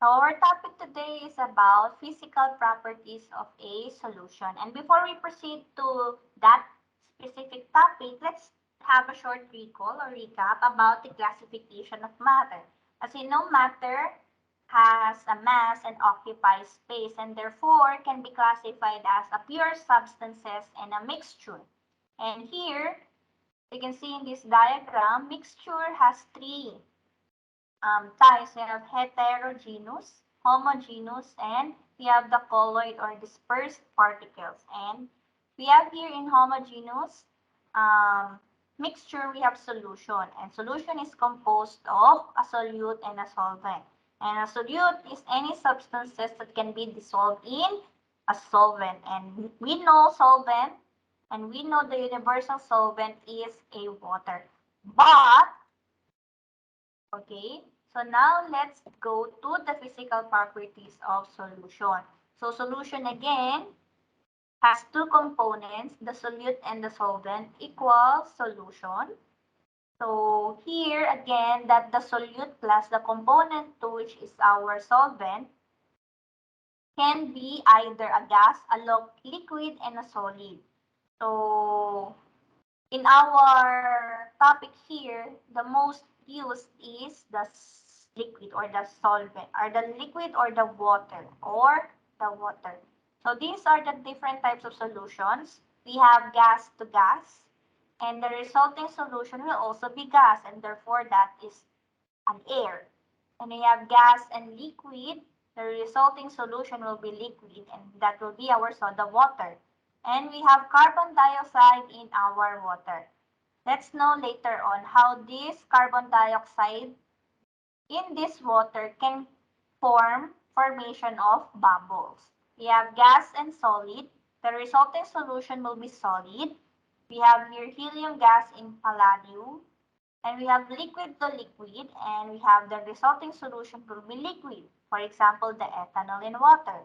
So our topic today is about physical properties of a solution. And before we proceed to that specific topic, let's have a short recall or recap about the classification of matter. As you know, matter has a mass and occupies space and therefore can be classified as a pure substances and a mixture. And here, you can see in this diagram, mixture has three types. We have heterogeneous, homogeneous, and we have the colloid or dispersed particles. And we have here in homogeneous mixture, we have solution. And solution is composed of a solute and a solvent. And a solute is any substances that can be dissolved in a solvent. And we know solvent, and we know the universal solvent is a water. But okay, so now let's go to the physical properties of solution. So solution again has two components, the solute and the solvent equals solution. So here again that the solute plus the component to which is our solvent can be either a gas, a liquid, and a solid. So in our topic here, the most used is the liquid or the solvent, or the liquid or the water, or the water. So these are the different types of solutions. We have gas to gas, and the resulting solution will also be gas, and therefore that is an air. And we have gas and liquid. The resulting solution will be liquid, and that will be our soda water. And we have carbon dioxide in our water. Let's know later on how this carbon dioxide in this water can form formation of bubbles. We have gas and solid. The resulting solution will be solid. We have here helium gas in palladium. And we have liquid to liquid, and we have the resulting solution will be liquid. For example, the ethanol in water.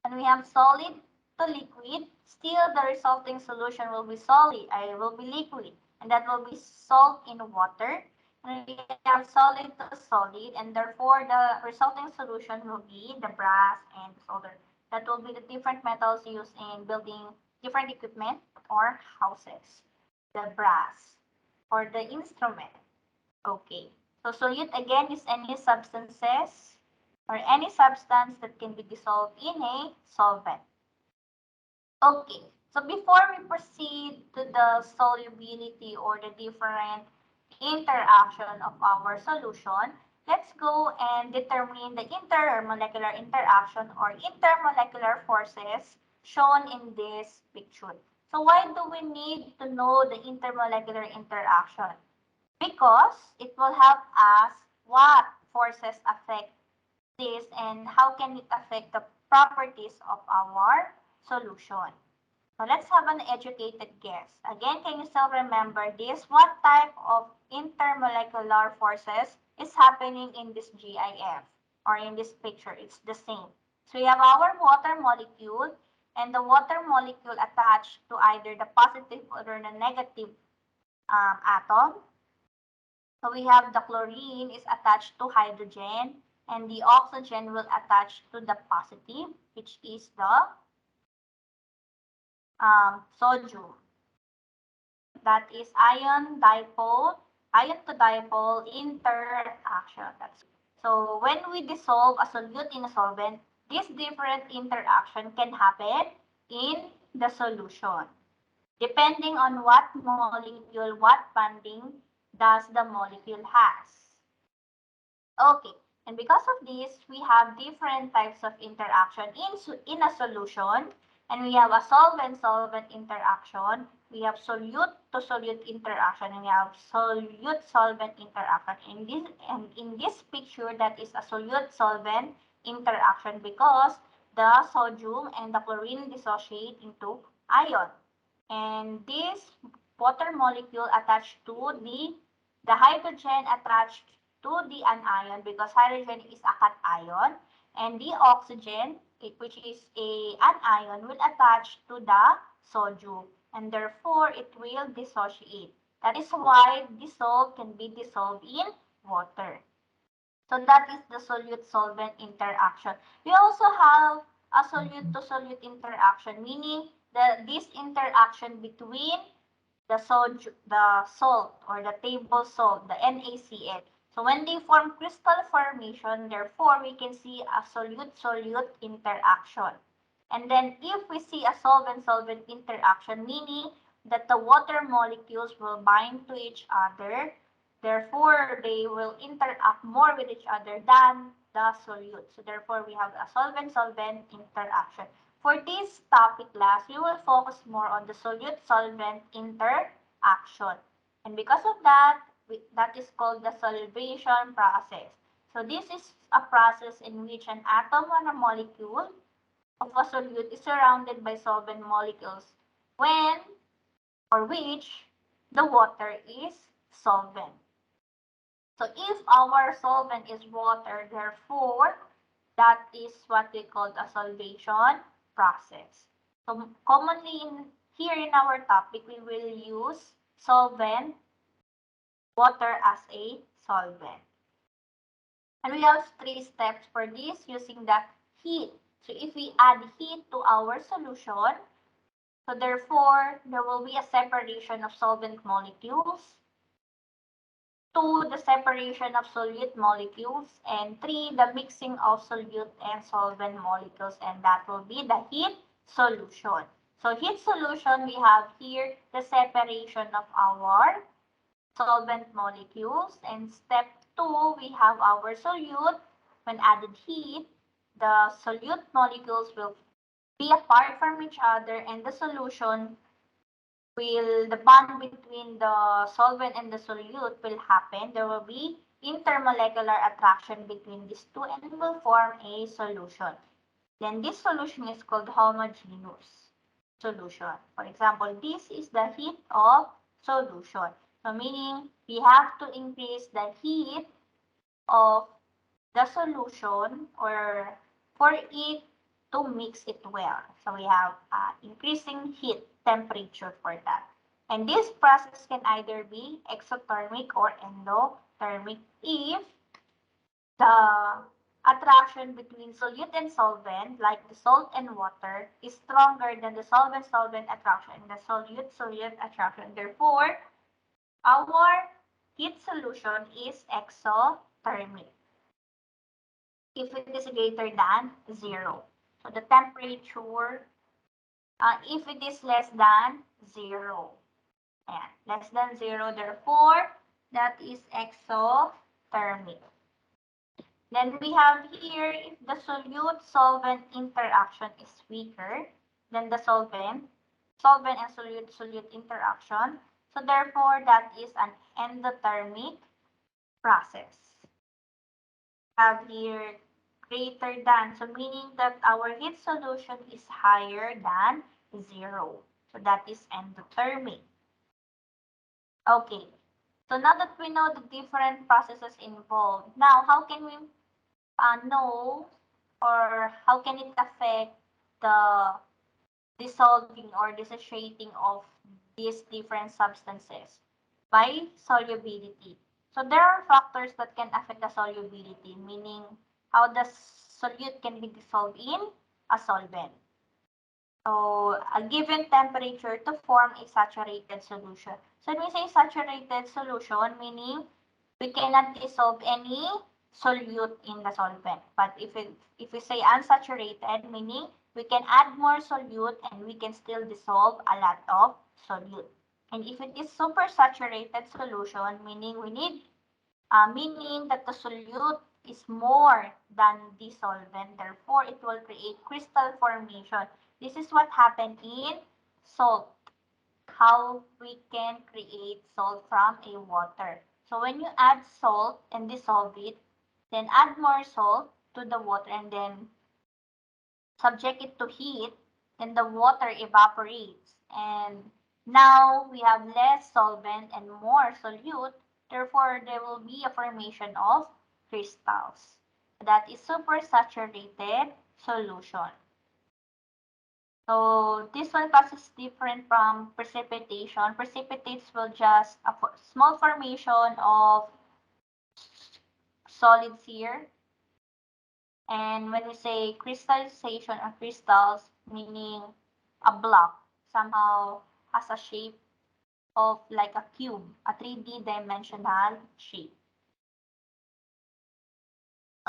And we have solid to liquid. Still, the resulting solution will be solid, will be liquid, and that will be salt in water. And we have solid to solid, and therefore the resulting solution will be the brass and solder. That will be the different metals used in building different equipment or houses. The brass or the instrument. Okay. So solute again is any substances or any substance that can be dissolved in a solvent. Okay. So before we proceed to the solubility or the different interaction of our solution, let's go and determine the intermolecular interaction or intermolecular forces shown in this picture. So why do we need to know the intermolecular interaction? Because it will help us what forces affect this and how can it affect the properties of our solution. So let's have an educated guess. Again, can you still remember this? What type of intermolecular forces is happening in this GIF or in this picture? It's the same. So we have our water molecule and the water molecule attached to either the positive or the negative atom. So we have the chlorine is attached to hydrogen and the oxygen will attach to the positive, which is the sodium. That is ion to dipole interaction. So when we dissolve a solute in a solvent, this different interaction can happen in the solution, depending on what molecule, what bonding does the molecule has. Okay, and because of this, we have different types of interaction in a solution, and we have a solvent-solvent interaction, we have solute-to-solute interaction, and we have solute-solvent interaction. In this picture, that is a solute-solvent interaction because the sodium and the chlorine dissociate into ion. And this water molecule attached to the hydrogen attached to the anion because hydrogen is a cation and the oxygen which is an ion will attach to the sodium and therefore it will dissociate. That is why dissolve can be dissolved in water. So that is the solute-solvent interaction. We also have a solute-to-solute interaction, meaning this interaction between the salt or the table salt, the NaCl. So when they form crystal formation, therefore we can see a solute-solute interaction. And then if we see a solvent-solvent interaction, meaning that the water molecules will bind to each other, therefore they will interact more with each other than the solute. So therefore we have a solvent-solvent interaction. For this topic class, we will focus more on the solute-solvent interaction. And because of that, that is called the solvation process. So this is a process in which an atom or a molecule of a solute is surrounded by solvent molecules when or which the water is solvent. So if our solvent is water, therefore, that is what we call a solvation process. So commonly here in our topic, we will use solvent, water as a solvent. And we have 3 steps for this using the heat. So if we add heat to our solution, so therefore, there will be a separation of solvent molecules. 2, the separation of solute molecules. And 3, the mixing of solute and solvent molecules. And that will be the heat solution. So heat solution, we have here the separation of our solvent molecules. And step 2, we have our solute. When added heat, the solute molecules will be apart from each other and the solution the bond between the solvent and the solute will happen. There will be intermolecular attraction between these two and will form a solution. Then this solution is called homogeneous solution. For example, this is the heat of solution. So meaning we have to increase the heat of the solution or for it to mix it well. So we have increasing heat temperature for that. And this process can either be exothermic or endothermic if the attraction between solute and solvent, like the salt and water, is stronger than the solvent-solvent attraction and the solute-solute attraction. Therefore, our heat solution is exothermic if it is greater than 0. So the temperature, if it is less than 0. Ayan, less than 0, therefore, that is exothermic. Then we have here, if the solute-solvent interaction is weaker than the solvent and solute-solute interaction, so therefore, that is an endothermic process. Have here greater than, so meaning that our heat solution is higher than 0. So that is endothermic. Okay, so now that we know the different processes involved, now how can we know or how can it affect the dissolving or dissociating of these different substances? By solubility. So there are factors that can affect the solubility, meaning how the solute can be dissolved in a solvent. So a given temperature to form a saturated solution. So when we say saturated solution, meaning we cannot dissolve any solute in the solvent. But if we say unsaturated, meaning we can add more solute and we can still dissolve a lot of solute. And if it is supersaturated solution, meaning meaning that the solute is more than the solvent, therefore it will create crystal formation. This is what happened in salt. How we can create salt from a water. So when you add salt and dissolve it, then add more salt to the water and then subject it to heat, then the water evaporates. And now we have less solvent and more solute, therefore there will be a formation of crystals. That is supersaturated solution. So this one process is different from precipitation. Precipitates will just a small formation of solids here. And when we say crystallization of crystals, meaning a block somehow has a shape of like a cube, a 3D dimensional shape.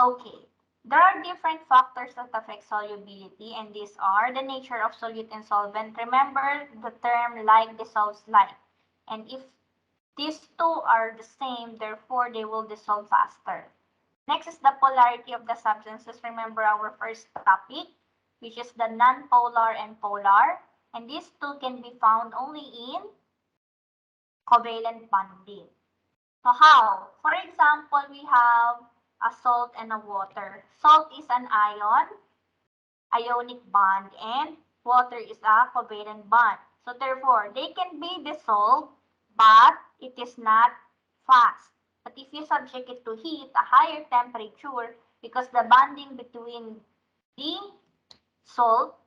Okay, there are different factors that affect solubility, and these are the nature of solute and solvent. Remember the term like dissolves like. And if these two are the same, therefore they will dissolve faster. Next is the polarity of the substances. Remember our first topic, which is the nonpolar and polar. And these two can be found only in covalent bonding. So how? For example, we have a salt and a water. Salt is an ionic bond, and water is a covalent bond. So therefore, they can be dissolved, but it is not fast. But if you subject it to heat, a higher temperature, because the bonding between the salt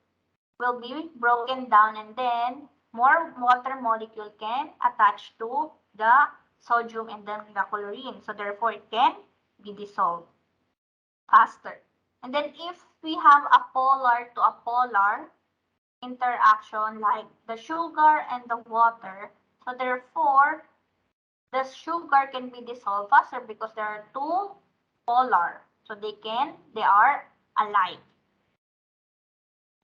will be broken down, and then more water molecule can attach to the sodium and then the chlorine. So therefore, it can be dissolved faster. And then if we have a polar to a polar interaction like the sugar and the water, so therefore, the sugar can be dissolved faster because there are two polar. So they are alike.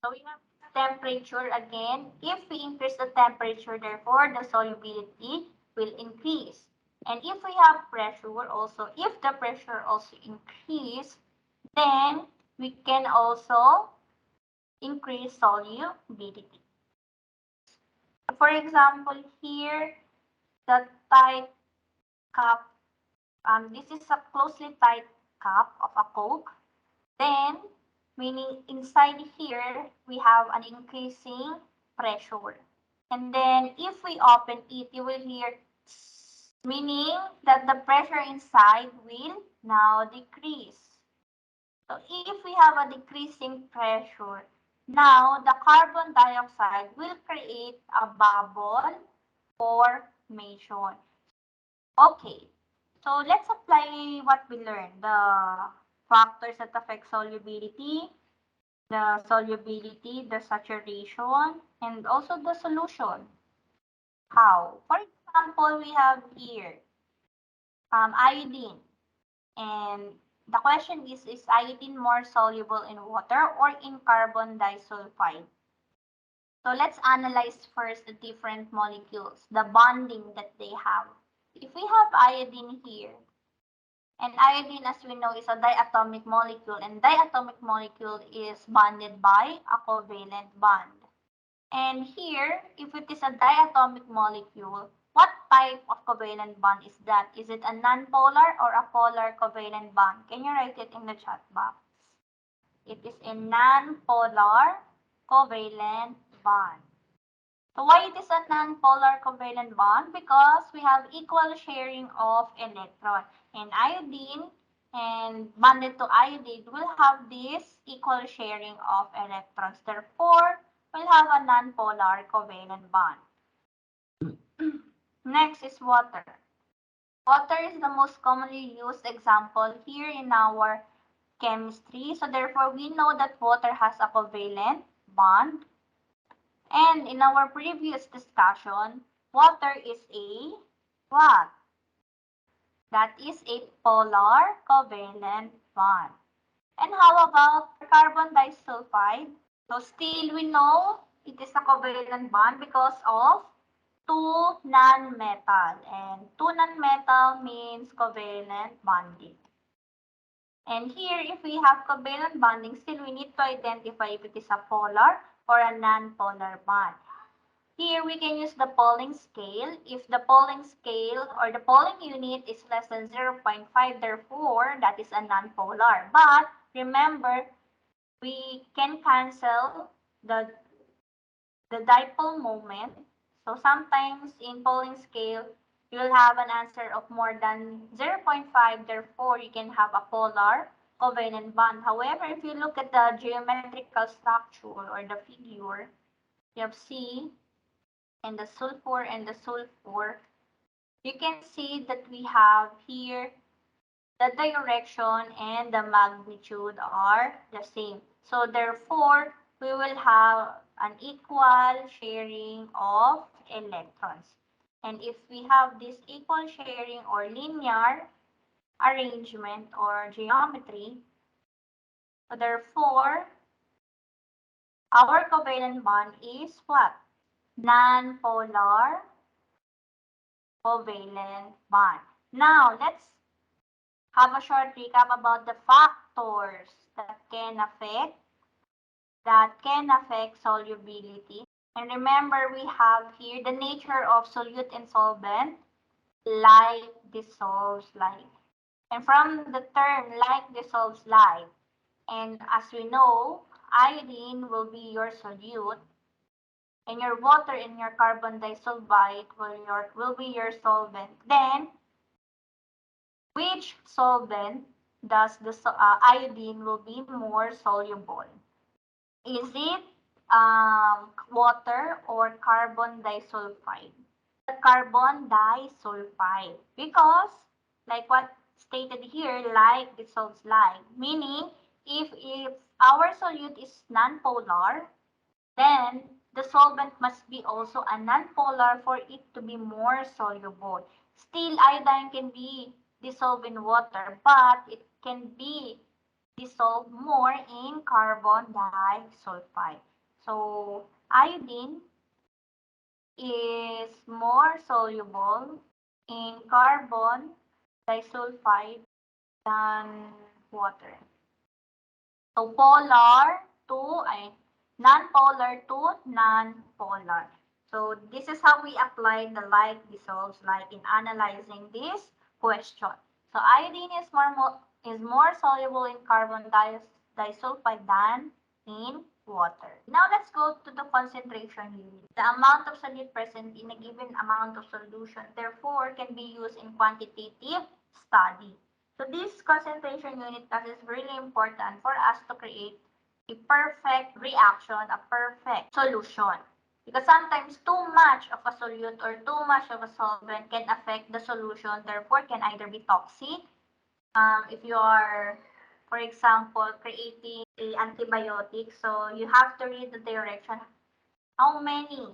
So we have temperature again. If we increase the temperature, therefore the solubility will increase. And if we have pressure also, if the pressure also increase, then we can also increase solubility. For example, here the tight cup, this is a closely tight cup of a Coke. Then, meaning inside here, we have an increasing pressure. And then if we open it, you will hear tss, meaning that the pressure inside will now decrease. So if we have a decreasing pressure, now the carbon dioxide will create a bubble formation. Okay, so let's apply what we learned. The factors that affect solubility, the saturation, and also the solution. How? For example, we have here iodine. And the question is iodine more soluble in water or in carbon disulfide? So let's analyze first the different molecules, the bonding that they have. If we have iodine here, and iodine, as we know, is a diatomic molecule, and diatomic molecule is bonded by a covalent bond. And here, if it is a diatomic molecule, what type of covalent bond is that? Is it a nonpolar or a polar covalent bond? Can you write it in the chat box? It is a nonpolar covalent bond. So why it is a nonpolar covalent bond? Because we have equal sharing of electron. And iodine and bonded to iodine will have this equal sharing of electrons. Therefore, we'll have a nonpolar covalent bond. Next is water. Water is the most commonly used example here in our chemistry. So therefore, we know that water has a covalent bond. And in our previous discussion, water is a what? That is a polar covalent bond. And how about carbon disulfide? So still we know it is a covalent bond because of two nonmetal. And two nonmetal means covalent bonding. And here, if we have covalent bonding, still we need to identify if it is a polar or a non-polar bond. Here, we can use the Pauling scale. If the Pauling scale or the Pauling unit is less than 0.5, therefore, that is a non-polar. But remember, we can cancel the dipole moment. So sometimes in Pauling scale, you will have an answer of more than 0.5. Therefore, you can have a polar covalent bond. However, if you look at the geometrical structure or the figure, you have C and the sulfur, you can see that we have here the direction and the magnitude are the same. So therefore, we will have an equal sharing of electrons. And if we have this equal sharing or linear arrangement or geometry, so therefore, our covalent bond is what? Non-polar covalent bond. Now, let's have a short recap about the factors that can affect solubility. And remember, we have here the nature of solute and solvent. Like dissolves like. And from the term like dissolves like, and as we know, iodine will be your solute, and your water and your carbon disulfide will be your solvent. Then, which solvent does the iodine will be more soluble? Is it water or carbon disulfide? The carbon disulfide, because like what stated here, like dissolves like, meaning if our solute is nonpolar, then the solvent must be also a nonpolar for it to be more soluble. Still, iodine can be dissolved in water, but it can be dissolved more in carbon disulfide. So iodine is more soluble in carbon disulfide than water. So polar to non-polar to non-polar. So this is how we apply the like dissolves like in analyzing this question. So iodine is more soluble in carbon disulfide than in water. Now let's go to the concentration unit. The amount of solute present in a given amount of solution, therefore, can be used in quantitative study. So this concentration unit test is really important for us to create a perfect reaction, a perfect solution. Because sometimes too much of a solute or too much of a solvent can affect the solution, therefore can either be toxic. If you are, for example, creating a antibiotic, so you have to read the direction. How many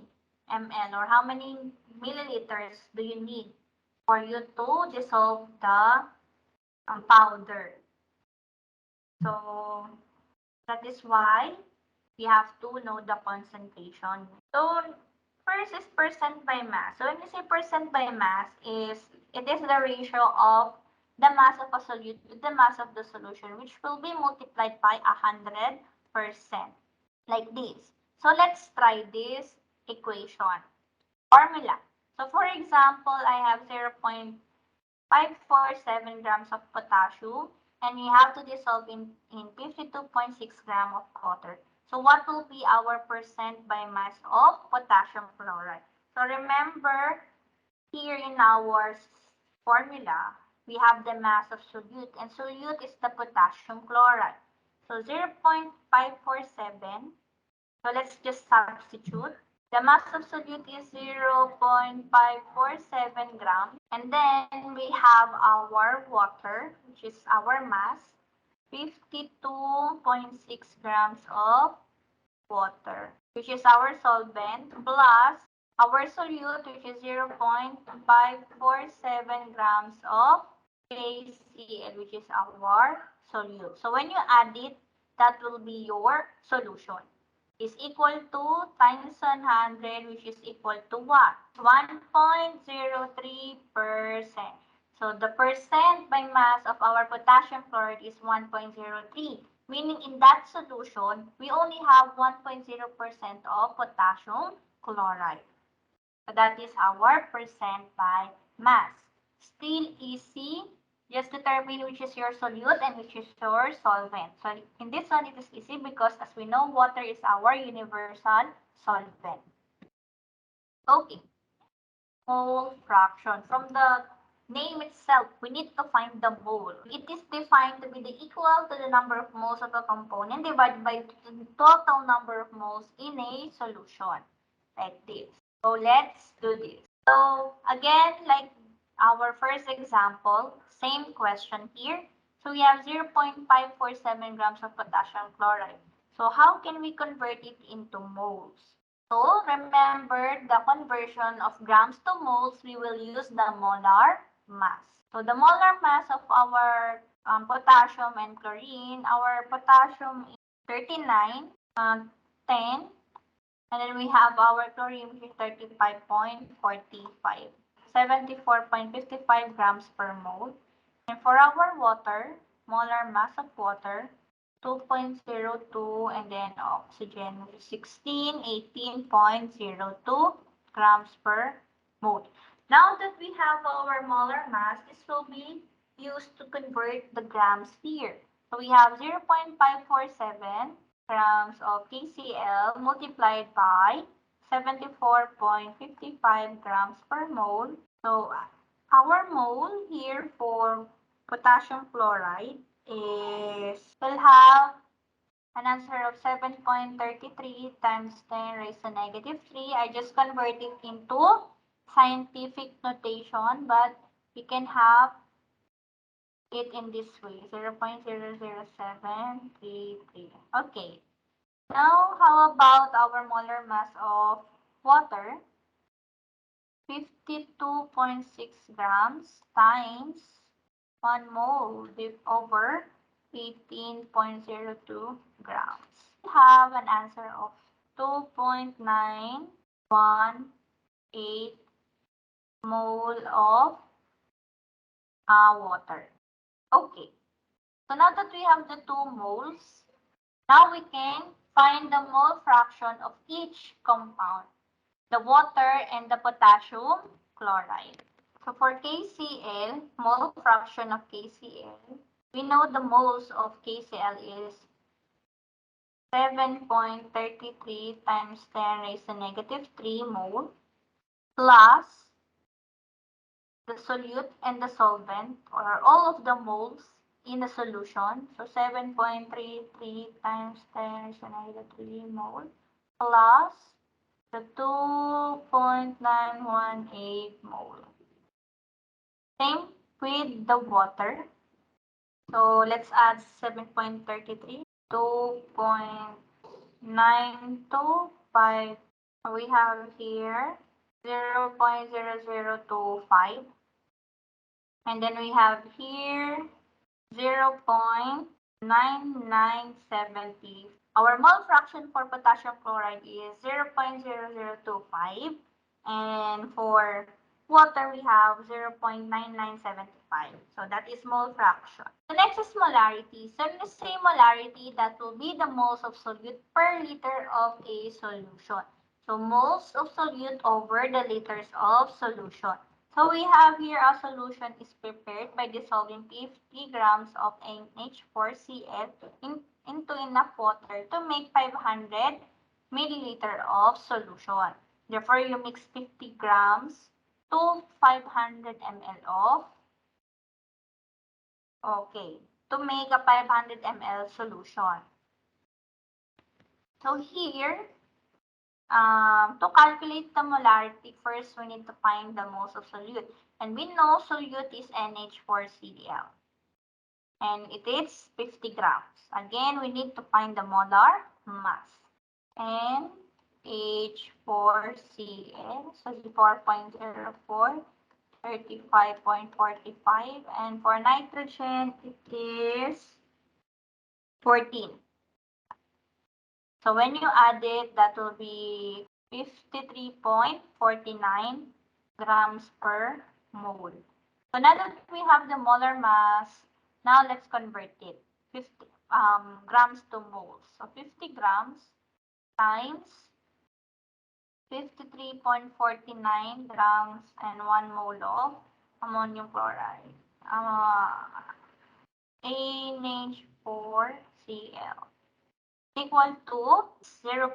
ml or how many milliliters do you need for you to dissolve the powder? So that is why we have to know the concentration. So first is percent by mass. So when you say percent by mass, it is the ratio of the mass of a solute to the mass of the solution, which will be multiplied by 100%, like this. So let's try this equation. Formula. So for example, I have 0.547 grams of potassium, and we have to dissolve in 52.6 grams of water. So what will be our percent by mass of potassium chloride? So remember, here in our formula, we have the mass of solute, and solute is the potassium chloride. So 0.547. So let's just substitute. The mass of solute is 0.547 grams. And then we have our water, which is our mass, 52.6 grams of water, which is our solvent, plus our solute, which is 0.547 grams of KCl, which is our solute. So when you add it, that will be your solution. Is equal to times 100, which is equal to what? 1.03%. So the percent by mass of our potassium chloride is 1.03, meaning in that solution, we only have 1.0% of potassium chloride. So that is our percent by mass. Still easy. Just determine which is your solute and which is your solvent. So in this one, it is easy because as we know, water is our universal solvent. Okay. Mole fraction. From the name itself, we need to find the mole. It is defined to be the equal to the number of moles of a component divided by the total number of moles in a solution. Like this. So let's do this. So again, like our first example, same question here. So we have 0.547 grams of potassium chloride. So how can we convert it into moles? So remember the conversion of grams to moles, we will use the molar mass. So the molar mass of our potassium and chlorine, our potassium is 39, 10, and then we have our chlorine which is 35.45, 74.55 grams per mole. And for our water, molar mass of water, 2.02, and then oxygen 16, 18.02 grams per mole. Now that we have our molar mass, this will be used to convert the grams here. So we have 0.547 grams of KCl multiplied by 74.55 grams per mole. So our mole here for potassium chloride will have an answer of 7.33 times 10 raised to negative 3. I just convert it into scientific notation, but we can have it in this way, 0.00733. Okay. Now, how about our molar mass of water? 52.6 grams times 1 mole over 18.02 grams. We have an answer of 2.918 mole of water. Okay, so now that we have the 2 moles, now we can find the mole fraction of each compound, the water and the potassium chloride. So for KCl, mole fraction of KCl, we know the moles of KCl is 7.33 times 10 raised to negative 3 mole plus the solute and the solvent, or all of the moles in the solution. So 7.33 times 10 raised to negative 3 mole plus the 2.918 mole. Same with the water. So let's add 7.33, 2.925. We have here 0.0025. And then we have here 0.9970. Our mole fraction for potassium chloride is 0.0025. And for water, we have 0.9975. So that is mole fraction. The next is molarity. So when we say molarity, that will be the moles of solute per liter of a solution. So moles of solute over the liters of solution. So we have here a solution is prepared by dissolving 50 grams of NH4Cl into enough water to make 500 milliliter of solution. Therefore, you mix 50 grams to 500 ml of, to make a 500 ml solution. So here, to calculate the molarity, first we need to find the moles of solute. And we know solute is NH4Cl. And it is 50 grams. Again, we need to find the molar mass. NH4Cl, so 4.04, 35.45. And for nitrogen, it is 14. So when you add it, that will be 53.49 grams per mole. So now that we have the molar mass, now let's convert it. 50 grams to moles. So 50 grams times 53.49 grams and 1 mole of ammonium chloride. NH4Cl equal to 0.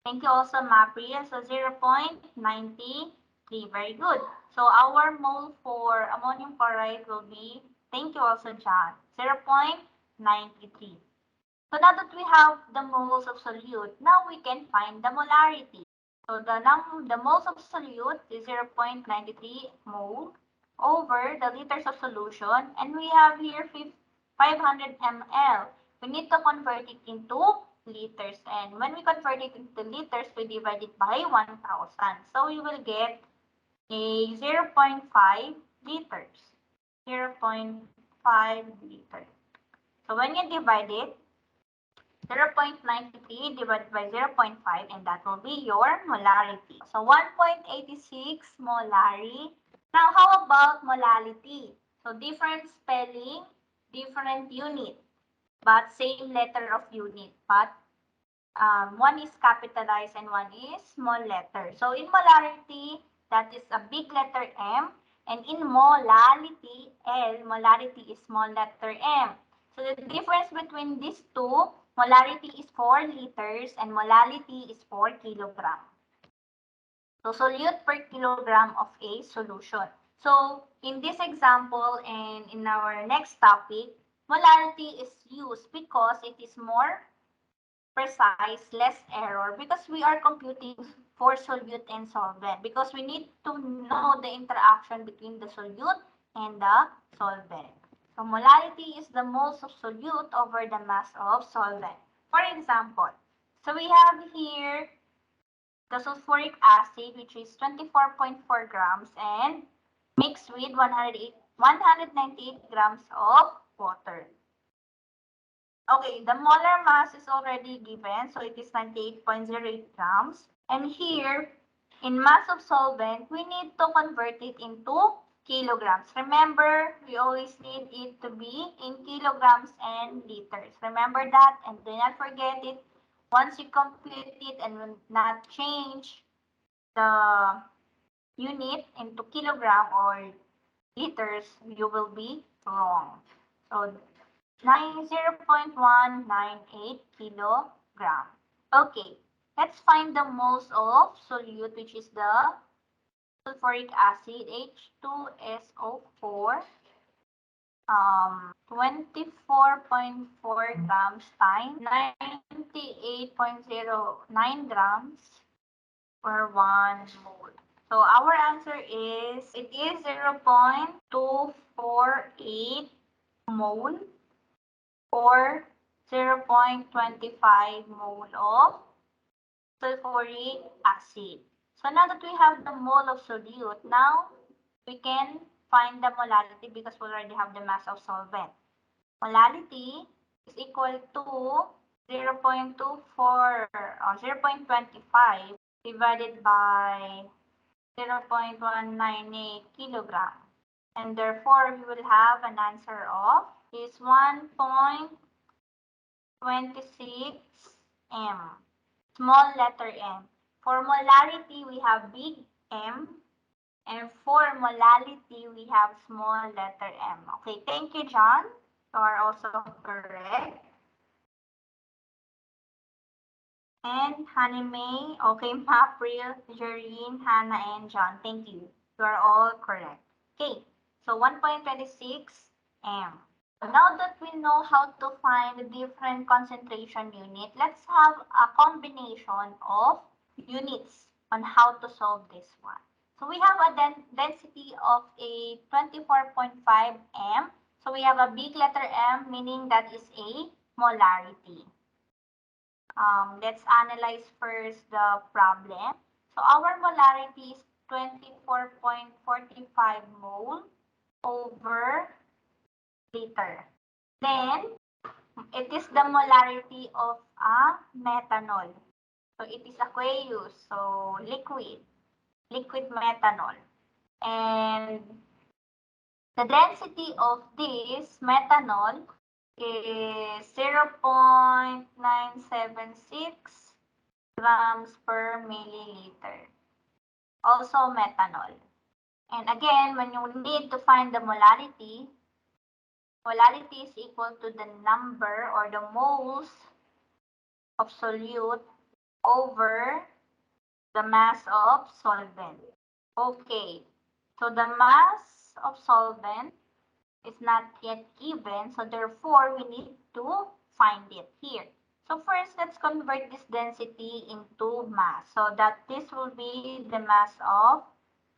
Thank you also, Mapri. So 0.93. Very good. So our mole for ammonium chloride will be, thank you also, John, 0.93. So now that we have the moles of solute, now we can find the molarity. So the moles of solute is 0.93 mole over the liters of solution, and we have here 500 ml. We need to convert it into liters, and when we convert it into liters, we divide it by 1,000. So we will get a 0.5 liters. 0.5 liters. So when you divide it, 0.93 divided by 0.5, and that will be your molarity. So 1.86 molari. Now, how about molality? So different spelling, different unit, but same letter of unit. But one is capitalized and one is small letter. So in molarity, that is a big letter M. And in molality, L, molarity is small letter M. So the difference between these two, molarity is 4 liters and molality is 4 kilogram. So solute per kilogram of a solution. So in this example and in our next topic, molarity is used because it is more precise, less error, because we are computing for solute and solvent, because we need to know the interaction between the solute and the solvent. So molarity is the moles of solute over the mass of solvent. For example, so we have here the sulfuric acid, which is 24.4 grams, and mixed with 198 grams of water. Okay, the molar mass is already given, so it is 98.08 grams. And here, in mass of solvent, we need to convert it into kilograms. Remember, we always need it to be in kilograms and liters. Remember that, and do not forget it. Once you complete it and will not change the unit into kilogram or liters, you will be wrong. So 0.198 kilogram. Okay, let's find the moles of solute, which is the sulfuric acid, H2SO4, 24.4 grams times 98.09 grams per 1 mole. So our answer is, it is 0.248 mole or 0.25 mole of sulfuric acid. So now that we have the mole of solute, now we can find the molality because we already have the mass of solvent. Molality is equal to 0.24 or 0.25 divided by 0.198 kilogram. And therefore, we will have an answer of is 1.26 m. Small letter m. For molarity, we have big M. And for molality, we have small letter m. Okay, thank you, John. You are also correct. And Honey May, okay, Mapril, Jereen, Hannah, and John. Thank you. You are all correct. Okay, so 1.26 m. Now that we know how to find the different concentration unit, let's have a combination of units on how to solve this one. So we have a density of a 24.5 m. So we have a big letter M, meaning that is a molarity. Let's analyze first the problem. So our molarity is 24.45 mole over liter. Then, it is the molarity of a methanol. So, it is aqueous, so liquid methanol. And the density of this methanol is 0.976 grams per milliliter. Also methanol. And again, when you need to find the molarity is equal to the number or the moles of solute over the mass of solvent. Okay, so the mass of solvent is not yet given, so therefore we need to find it here. So first, let's convert this density into mass. So that this will be the mass of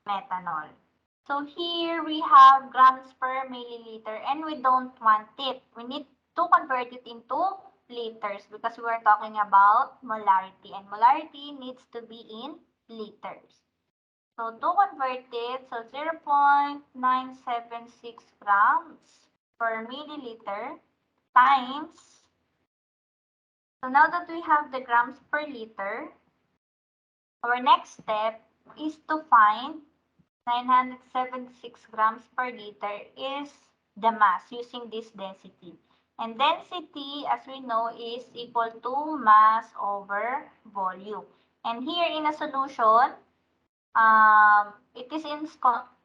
methanol. So here we have grams per milliliter and we don't want it. We need to convert it into liters because we are talking about molarity and molarity needs to be in liters. So to convert it, so 0.976 grams per milliliter times. So now that we have the grams per liter, our next step is to find 976 grams per liter is the mass using this density. And density, as we know, is equal to mass over volume. And here in a solution, it is in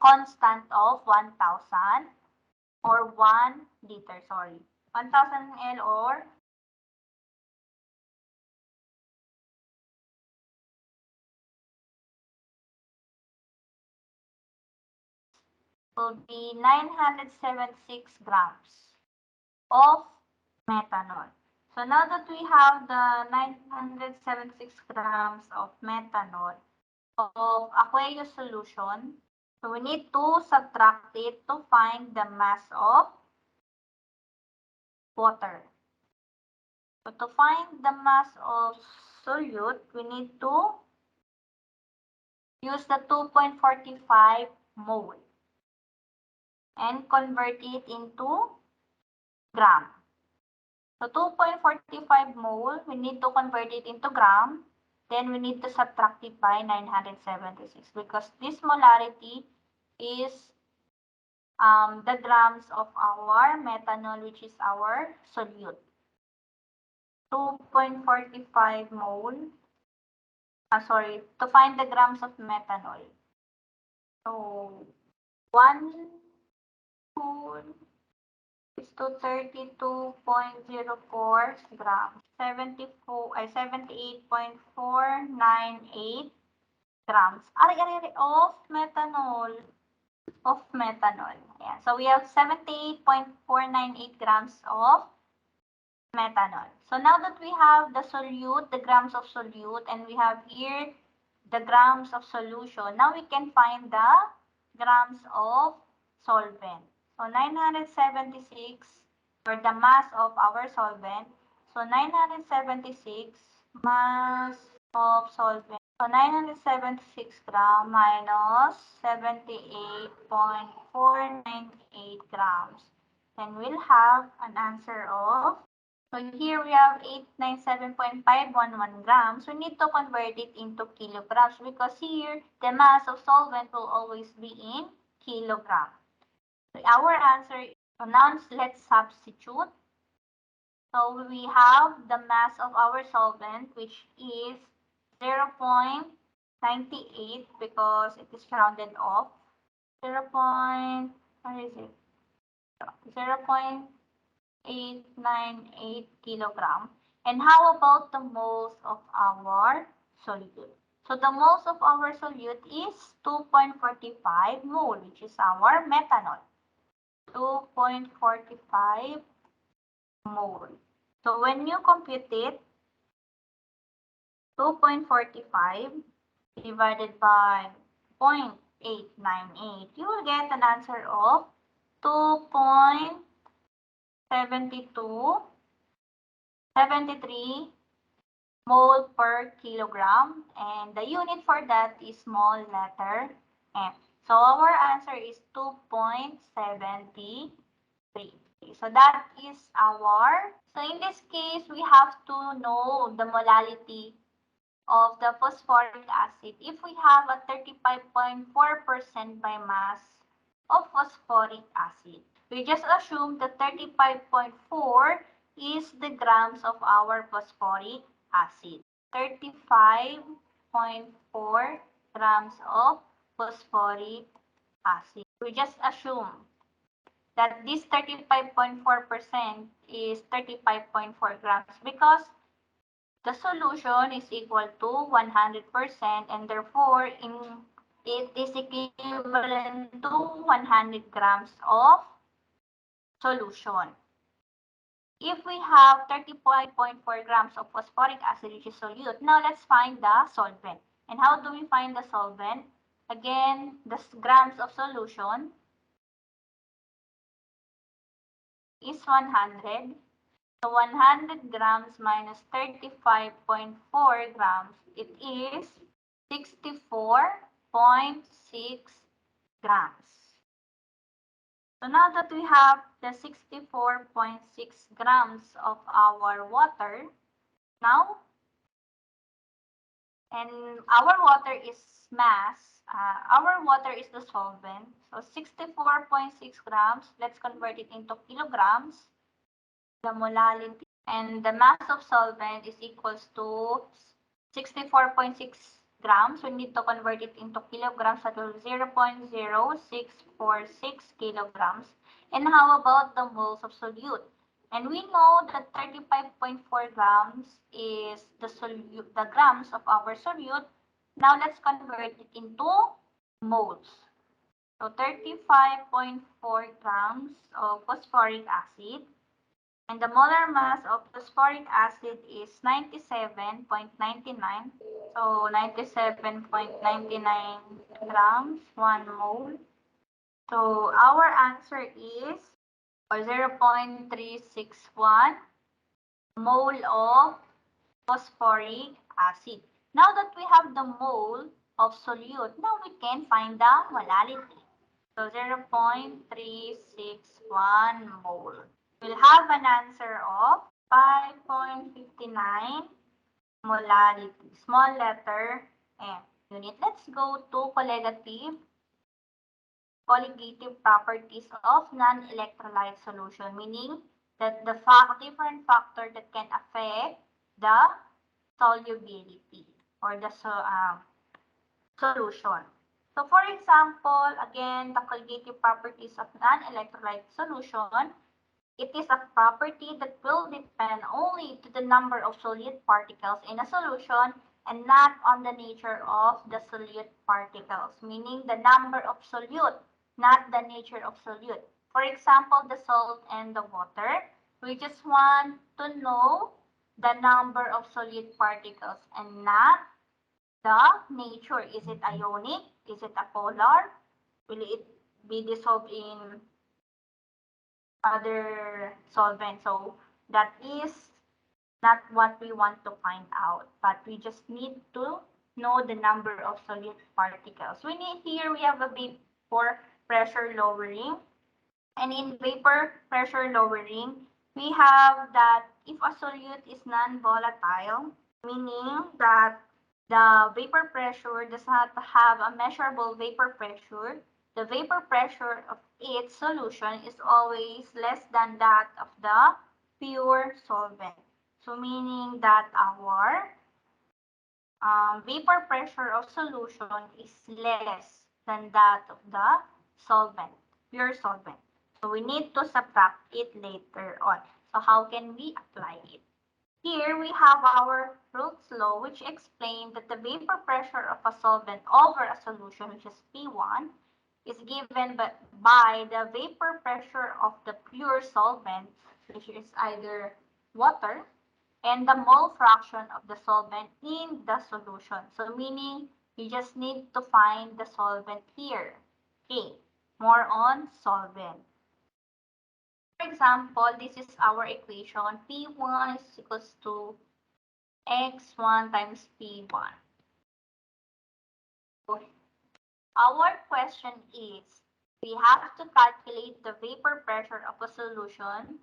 constant of 1,000 or 1 liter, sorry. 1,000 ml or will be 976 grams of methanol. So now that we have the 976 grams of methanol of aqueous solution, so we need to subtract it to find the mass of water. So to find the mass of solute, we need to use the 2.45 mole and convert it into gram. So 2.45 mole, we need to convert it into gram. Then we need to subtract it by 976 because this molarity is the grams of our methanol, which is our solute. 2.45 mole. Sorry, to find the grams of methanol. So 1 mole is to 32.04 grams. 78.498 grams. Ari-ari of methanol. Of methanol. Ayan. So we have 78.498 grams of methanol. So now that we have the solute, the grams of solute, and we have here the grams of solution, now we can find the grams of solvent. So 976 for the mass of our solvent. So 976 mass of solvent. So 976 gram minus 78.498 grams. Then we'll have an answer of, so here we have 897.511 grams. We need to convert it into kilograms because here the mass of solvent will always be in kilogram. So our answer, so now let's substitute. So we have the mass of our solvent, which is 0.98 because it is rounded off. 0. Where is it? 0.898 kilogram. And how about the moles of our solute? So the moles of our solute is 2.45 mole, which is our methanol. 2.45 mole. So when you compute it, 2.45 divided by 0.898, you will get an answer of 2.7273 mole per kilogram, and the unit for that is small letter m. So our answer is 2.73. So that is our, so in this case, we have to know the molality of the phosphoric acid if we have a 35.4% by mass of phosphoric acid. We just assume that 35.4 is the grams of our phosphoric acid. 35.4 grams of phosphoric acid. We just assume that this 35.4% is 35.4 grams because the solution is equal to 100% and therefore it is equivalent to 100 grams of solution. if we have 35.4 grams of phosphoric acid, which is solute, now let's find the solvent. And how do we find the solvent? Again, the grams of solution is 100. So 100 grams minus 35.4 grams, it is 64.6 grams. So now that we have the 64.6 grams of our water, now, and our water is mass, our water is the solvent. So 64.6 grams, let's convert it into kilograms. The molality and the mass of solvent is equals to 64.6 grams. We need to convert it into kilograms, that will 0.0646 kilograms. And how about the moles of solute? And we know that 35.4 grams is the solute, the grams of our solute. Now let's convert it into moles. So 35.4 grams of phosphoric acid. And the molar mass of phosphoric acid is 97.99. So 97.99 grams, 1 mole. So our answer is, or 0.361 mole of phosphoric acid. Now that we have the mole of solute, now we can find the molality. So 0.361 mole. We'll have an answer of 5.59 molality. Small letter M. Unit. Let's go to colligative properties of non-electrolyte solution, meaning that the different factor that can affect the solubility or the solution. So for example, again, the colligative properties of non-electrolyte solution, it is a property that will depend only to the number of solute particles in a solution and not on the nature of the solute particles, meaning the number of solute, not the nature of solute. For example, the salt and the water, we just want to know the number of solute particles and not the nature. Is it ionic? Is it apolar? Will it be dissolved in other solvents? So that is not what we want to find out, but we just need to know the number of solute particles. We have a vapor pressure lowering, and in vapor pressure lowering, we have that if a solute is non-volatile, meaning that the vapor pressure does not have a measurable vapor pressure, the vapor pressure of its solution is always less than that of the pure solvent. So meaning that our vapor pressure of solution is less than that of the solvent, pure solvent. So we need to subtract it later on. So how can we apply it? Here we have our Rolle's law, which explains that the vapor pressure of a solvent over a solution, which is P1, is given by the vapor pressure of the pure solvent, which is either water, and the mole fraction of the solvent in the solution. So meaning you just need to find the solvent here. Okay, more on solvent. For example, this is our equation. P1 is equals to x1 times P1. So our question is, we have to calculate the vapor pressure of a solution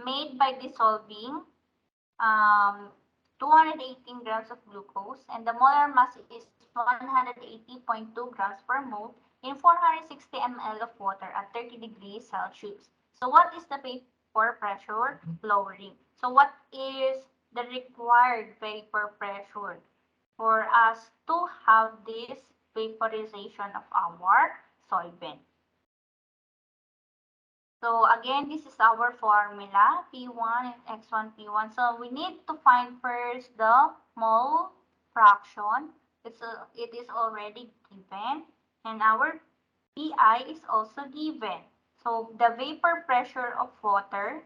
made by dissolving 218 grams of glucose, and the molar mass is 180.2 grams per mole in 460 ml of water at 30 degrees Celsius. So what is the vapor pressure lowering? So what is the required vapor pressure for us to have this vaporization of our solvent? So again, this is our formula, P1 and X1, P1. So we need to find first the mole fraction. It is already given. And our PI is also given. So the vapor pressure of water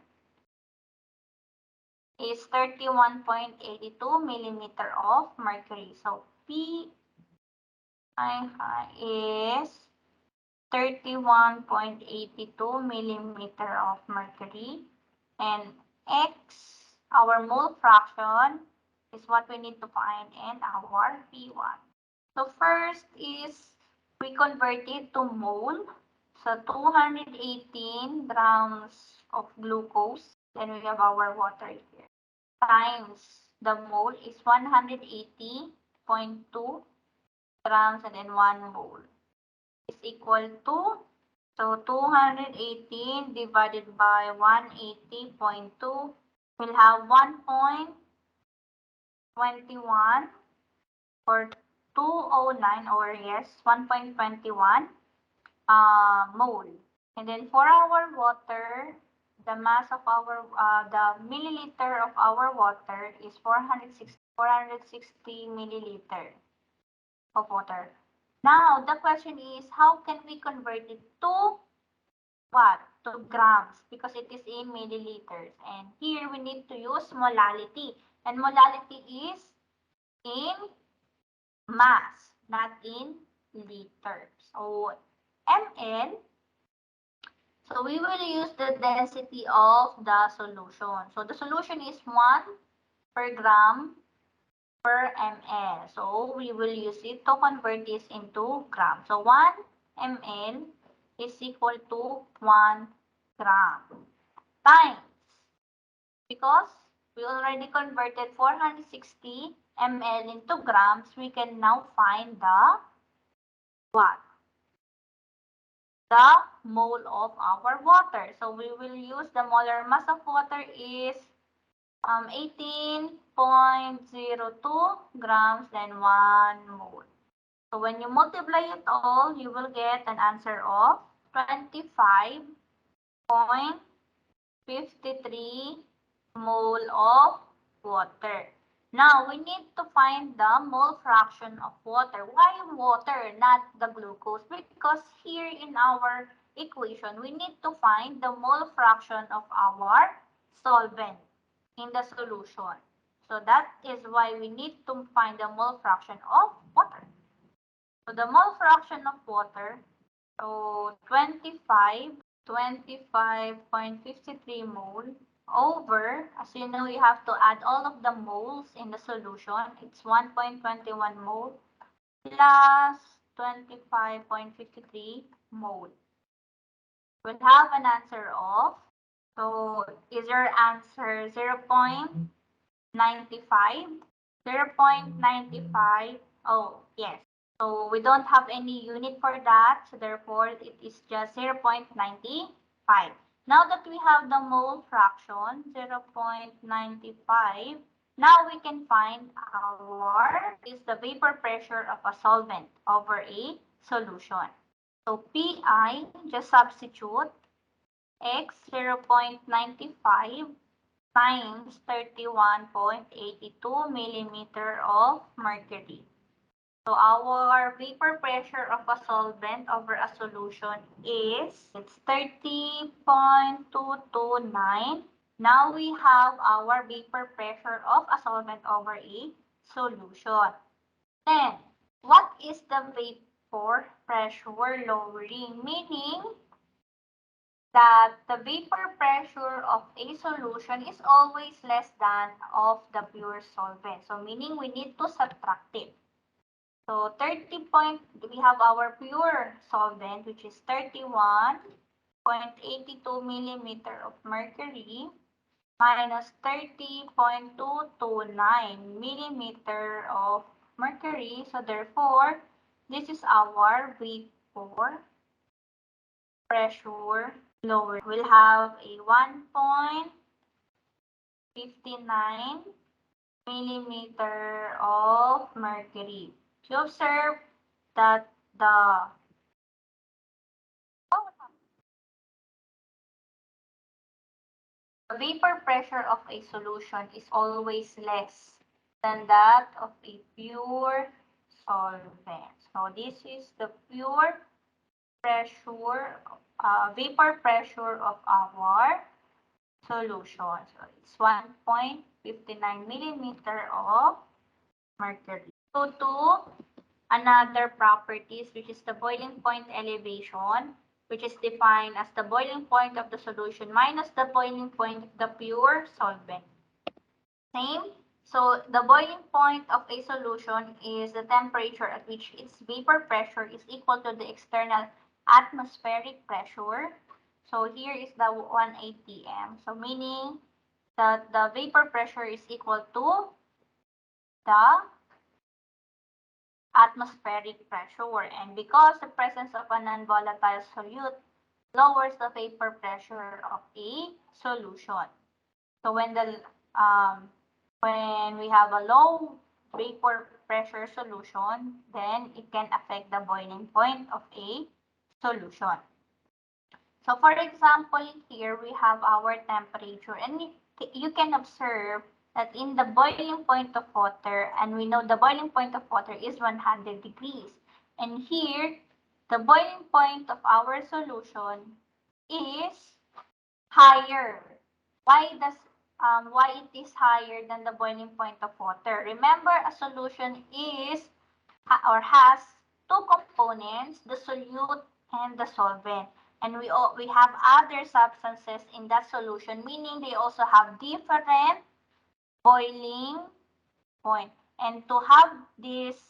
is 31.82 millimeter of mercury. So Pi is 31.82 millimeter of mercury, and X, our mole fraction, is what we need to find in our P1. So first is we convert it to mole. So 218 grams of glucose. Then we have our water here. Times the mole is 180.2 grams and then 1 mole is equal to, so 218 divided by 180.2 will have 1.21 or 209, or yes, 1.21 mole. And then for our water, the mass of our, the milliliter of our water is 460 milliliter of water. Now, the question is, how can we convert it to what? To grams, because it is in milliliters. And here we need to use molality. And molality is in mass, not in liters. So, ml. So, we will use the density of the solution. So, the solution is 1 per gram per ml. So, we will use it to convert this into grams. So, 1 ml is equal to 1 gram times, because we already converted 460 ml into grams, we can now find the what? The mole of our water. So we will use the molar mass of water is 18.02 grams, then 1 mole. So when you multiply it all, you will get an answer of 25.53 mole of water. Now, we need to find the mole fraction of water. Why water, not the glucose? Because here in our equation, we need to find the mole fraction of our solvent in the solution. So that is why we need to find the mole fraction of water. So the mole fraction of water, so 25.53 mole over, as you know, you have to add all of the moles in the solution. It's 1.21 mole plus 25.53 mole. We'll have an answer of, so is your answer 0.95? 0.95, oh yes. So we don't have any unit for that, so therefore it is just 0.95. Now that we have the mole fraction, 0.95, now we can find our, is the vapor pressure of a solvent over a solution. So Pi, just substitute X 0.95 times 31.82 millimeter of mercury. So our vapor pressure of a solvent over a solution is, it's 30.229. Now we have our vapor pressure of a solvent over a solution. Then, what is the vapor pressure lowering? Meaning that the vapor pressure of a solution is always less than of the pure solvent. So meaning we need to subtract it. So 30 point, we have our pure solvent, which is 31.82 millimeter of mercury minus 30.229 millimeter of mercury. So therefore, this is our vapor pressure lower. We'll have a 1.59 millimeter of mercury. You observe that the vapor pressure of a solution is always less than that of a pure solvent. So this is the pure pressure, vapor pressure of our solution. So it's 1.59 millimeter of mercury. So to another properties, which is the boiling point elevation, which is defined as the boiling point of the solution minus the boiling point of the pure solvent. Same. So the boiling point of a solution is the temperature at which its vapor pressure is equal to the external atmospheric pressure. So here is the 1 atm. So meaning that the vapor pressure is equal to the atmospheric pressure. And because the presence of a non-volatile solute lowers the vapor pressure of a solution. So when we have a low vapor pressure solution, then it can affect the boiling point of a solution. So for example, here we have our temperature, and you can observe that in the boiling point of water, and we know the boiling point of water is 100 degrees. And here, the boiling point of our solution is higher. Why it is higher than the boiling point of water? Remember, a solution is or has two components, the solute and the solvent. And we have other substances in that solution, meaning they also have different boiling point. And to have these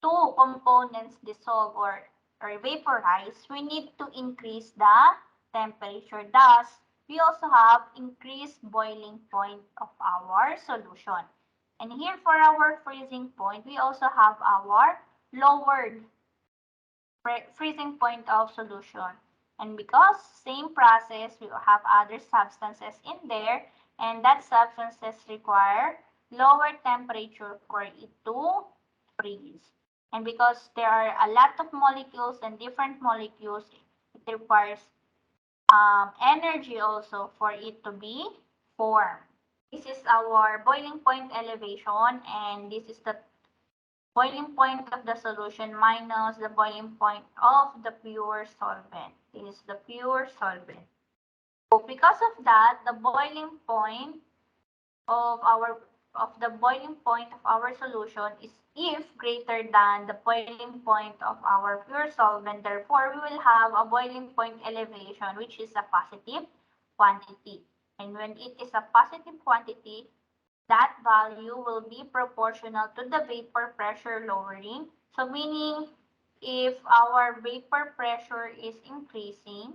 two components dissolve or vaporize, we need to increase the temperature. Thus, we also have increased boiling point of our solution. And here for our freezing point, we also have our lowered freezing point of solution. And because same process, we have other substances in there, and that substances require lower temperature for it to freeze. And because there are a lot of molecules and different molecules, it requires energy also for it to be formed. This is our boiling point elevation, and this is the boiling point of the solution minus the boiling point of the pure solvent. This is the pure solvent. So because of that, the boiling point of the boiling point of our solution is if greater than the boiling point of our pure solvent. Therefore, we will have a boiling point elevation, which is a positive quantity. And when it is a positive quantity, that value will be proportional to the vapor pressure lowering. So meaning if our vapor pressure is increasing,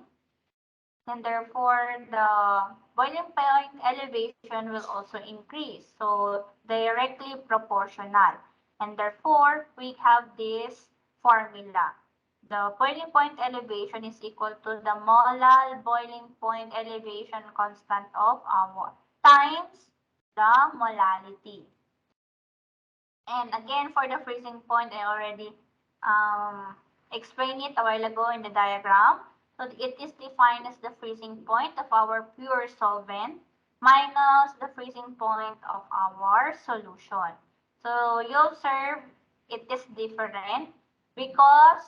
then therefore the boiling point elevation will also increase. So directly proportional. And therefore we have this formula. The boiling point elevation is equal to the molal boiling point elevation constant of our times the molality. And again, for the freezing point, I already explained it a while ago in the diagram. So it is defined as the freezing point of our pure solvent minus the freezing point of our solution. So you observe it is different because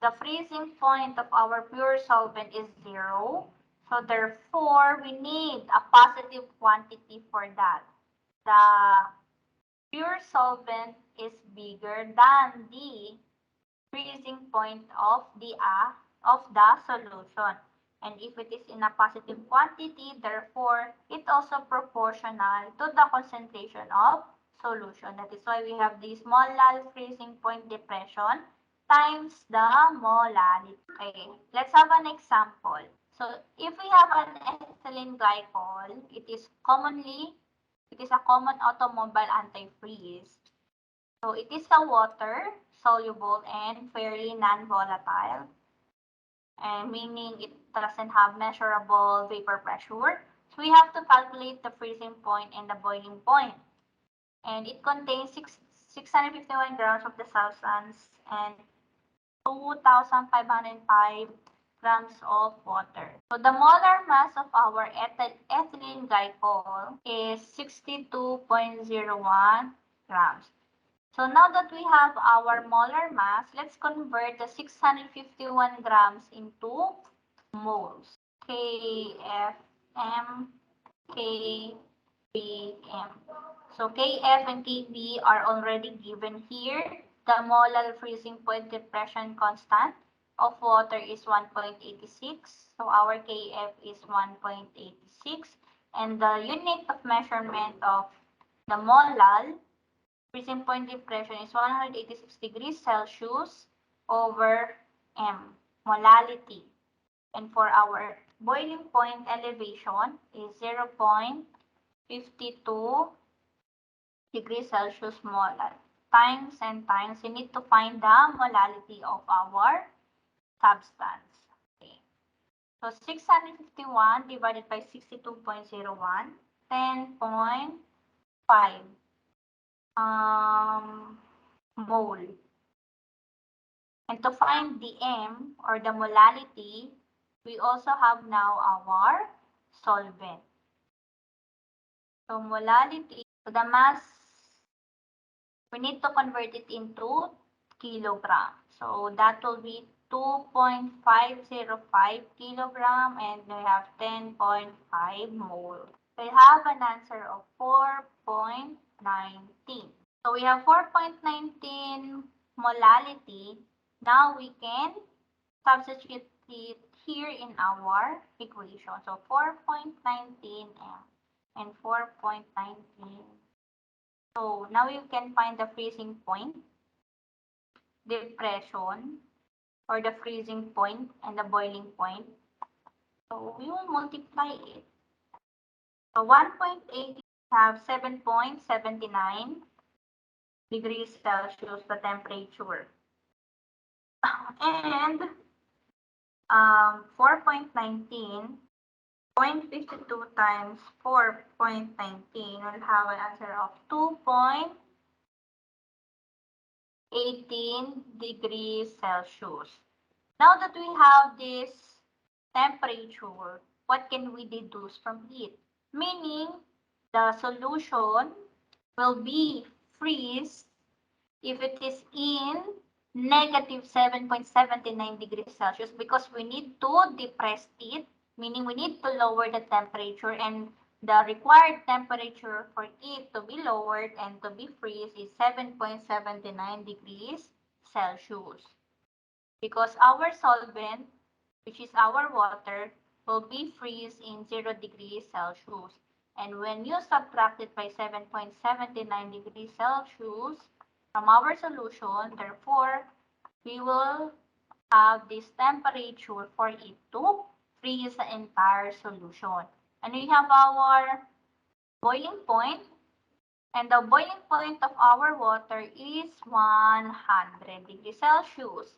the freezing point of our pure solvent is 0. So therefore, we need a positive quantity for that. The pure solvent is bigger than the freezing point of the solution. And if it is in a positive quantity, therefore, it also proportional to the concentration of solution. That is why we have this molal freezing point depression times the molality. Okay, let's have an example. So if we have an ethylene glycol, it is a common automobile antifreeze. So it is a water soluble and fairly non-volatile, and meaning it doesn't have measurable vapor pressure. So we have to calculate the freezing point and the boiling point. And it contains 651 grams of the substance and 2,505 grams of water. So the molar mass of our ethylene glycol is 62.01 grams. So now that we have our molar mass, let's convert the 651 grams into moles. KFM. M, K, B, M. So Kf and Kb are already given here. The molar freezing point depression constant of water is 1.86. So our Kf is 1.86. And the unit of measurement of the molar freezing point depression is 186 degrees Celsius over M, molality. And for our boiling point elevation is 0.52 degrees Celsius molar. Times and times, we need to find the molality of our substance. Okay. So 651 divided by 62.01, 10.5 mole. And to find the M or the molality, we also have now our solvent. So molality, so the mass, we need to convert it into kilogram. So that will be 2.505 kilogram and we have 10.5 mole. We have an answer of 4.19. So we have 4.19 molality. Now we can substitute it here in our equation. So 4.19 M and 4.19. So now you can find the freezing point, depression, or the freezing point and the boiling point. So we will multiply it. So 1.8 have 7.79 degrees Celsius the temperature. And 4.19, 0.52 times 4.19 will have an answer of 2.18 degrees Celsius. Now that we have this temperature, what can we deduce from it? Meaning, the solution will be freeze if it is in negative 7.79 degrees Celsius because we need to depress it, meaning we need to lower the temperature, and the required temperature for it to be lowered and to be freeze is 7.79 degrees Celsius. Because our solvent, which is our water, will be freeze in 0 degrees Celsius. And when you subtract it by 7.79 degrees Celsius from our solution, therefore, we will have this temperature for it to freeze the entire solution. And we have our boiling point. And the boiling point of our water is 100 degrees Celsius.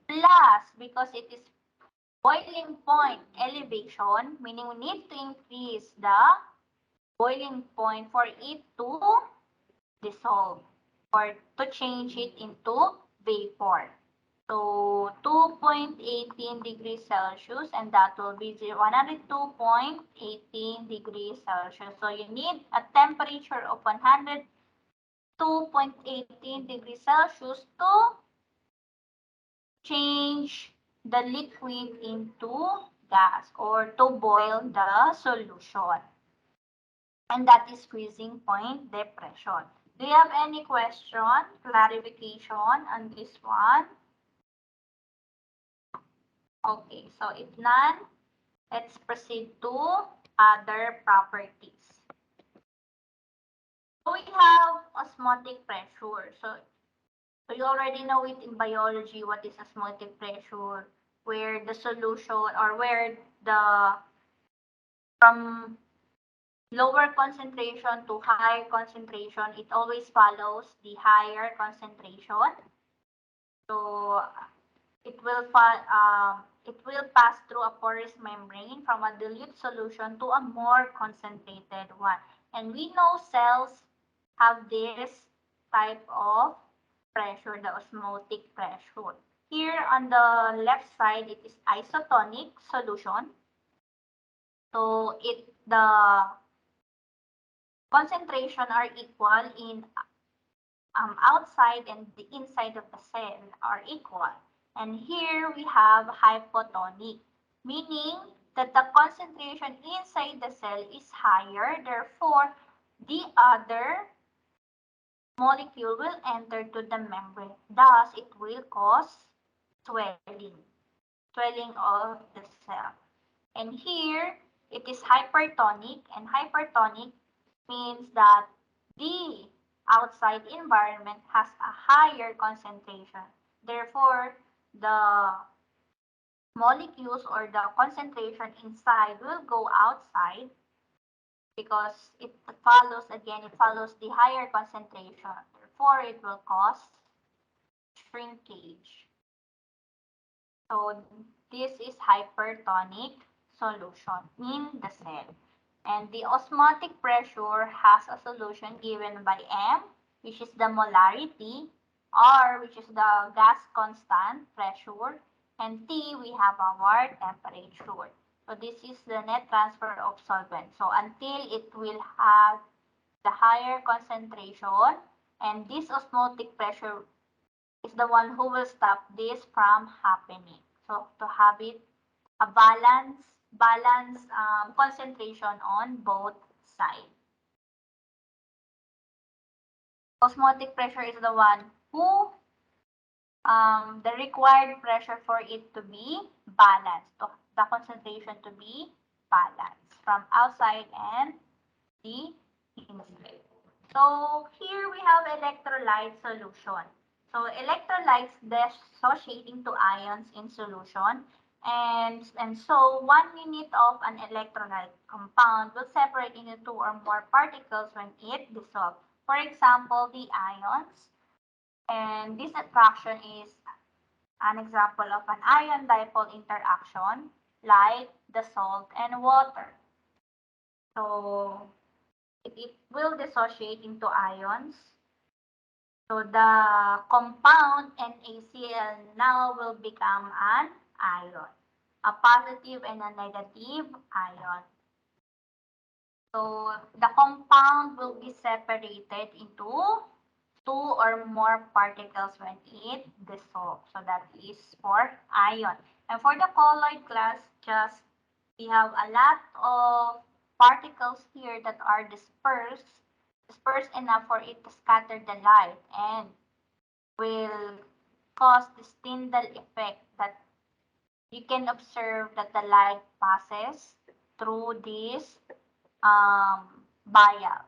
Plus, because it is boiling point elevation, meaning we need to increase the boiling point for it to dissolve or to change it into vapor. So 2.18 degrees Celsius, and that will be 102.18 degrees Celsius. So you need a temperature of 102.18 degrees Celsius to change the liquid into gas or to boil the solution. And that is freezing point depression. Do you have any question, clarification on this one? Okay, so if none, let's proceed to other properties. So we have osmotic pressure. So you already know it in biology, what is osmotic pressure, where the solution or where the from lower concentration to higher concentration, it always follows the higher concentration. So it will pass through a porous membrane from a dilute solution to a more concentrated one. And we know cells have this type of pressure, the osmotic pressure. Here on the left side, it is isotonic solution. So the concentration are equal in outside and the inside of the cell are equal. And here we have hypotonic, meaning that the concentration inside the cell is higher, therefore, the other molecule will enter to the membrane. Thus, it will cause swelling of the cell. And here, it is hypertonic, and hypertonic means that the outside environment has a higher concentration. Therefore, the molecules or the concentration inside will go outside because it follows the higher concentration. Therefore, it will cause shrinkage. So this is hypertonic solution in the cell. And the osmotic pressure has a solution given by M, which is the molarity, R, which is the gas constant pressure, and T, we have our temperature. So this is the net transfer of solvent. So until it will have the higher concentration, and this osmotic pressure is the one who will stop this from happening. So to have it a balance concentration on both sides. Osmotic pressure is the one who the required pressure for it to be balanced, to the concentration to be balanced from outside and the inside. So here we have electrolyte solution. So electrolytes dissociating to ions in solution, and so 1 unit of an electrolyte compound will separate into 2 or more particles when it dissolves. For example, the ions, and this attraction is an example of an ion dipole interaction like the salt and water. So it will dissociate into ions. So the compound NaCl now will become an ion, a positive and a negative ion. So the compound will be separated into 2 or more particles when it dissolves. So that is for ion. And for the colloid class, just we have a lot of particles here that are dispersed enough for it to scatter the light and will cause this Tyndall effect that you can observe that the light passes through this vial.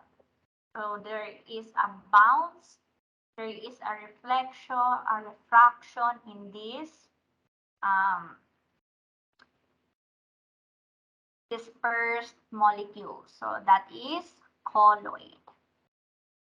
So there is a bounce, there is a refraction in this um, dispersed molecule. So that is colloid.